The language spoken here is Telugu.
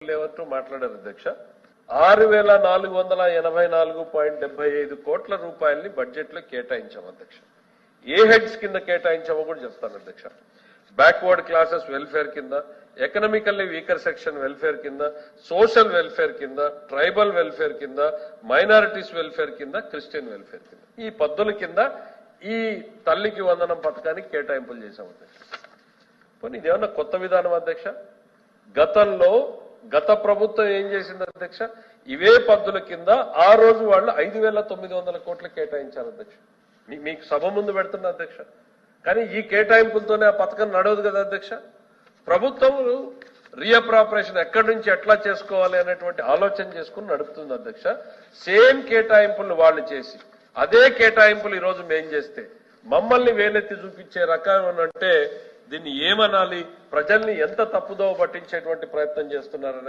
లేవట్టు మాట్లాడారు అధ్యక్ష. 6484.75 కోట్ల రూపాయలని బడ్జెట్ లో కేటాయించాం అధ్యక్ష. ఏ హెడ్స్ కింద కేటాయించామో కూడా చెప్తాను అధ్యక్ష. బ్యాక్వర్డ్ క్లాసెస్ వెల్ఫేర్ కింద, ఎకనామికల్లీ వీకర్ సెక్షన్ వెల్ఫేర్ కింద, సోషల్ వెల్ఫేర్ కింద, ట్రైబల్ వెల్ఫేర్ కింద, మైనారిటీస్ వెల్ఫేర్ కింద, క్రిస్టియన్ వెల్ఫేర్ కింద, ఈ పద్దుల కింద ఈ తల్లికి వందనం పథకానికి కేటాయింపులు చేశాం అధ్యక్ష. పోనీ ఇదేమన్నా కొత్త విధానం అధ్యక్ష? గత ప్రభుత్వం ఏం చేసింది అధ్యక్ష? ఇవే పద్దుల కింద ఆ రోజు వాళ్ళు 5,900 కోట్లు కేటాయించారు అధ్యక్ష. మీకు సభ ముందు పెడుతున్నా అధ్యక్ష. కానీ ఈ కేటాయింపులతోనే ఆ పథకం నడవదు కదా అధ్యక్ష. ప్రభుత్వం రీఅప్రాపరేషన్ ఎక్కడి నుంచి ఎట్లా చేసుకోవాలి అనేటువంటి ఆలోచన చేసుకుని నడుపుతుంది అధ్యక్ష. సేమ్ కేటాయింపులు వాళ్ళు చేసి అదే కేటాయింపులు ఈ రోజు మేం చేస్తే మమ్మల్ని వేలెత్తి చూపించే రకం అంటే దీన్ని ఏమనాలి? ప్రజల్ని ఎంత తప్పుదోవ పట్టించేటువంటి ప్రయత్నం చేస్తున్నారనేది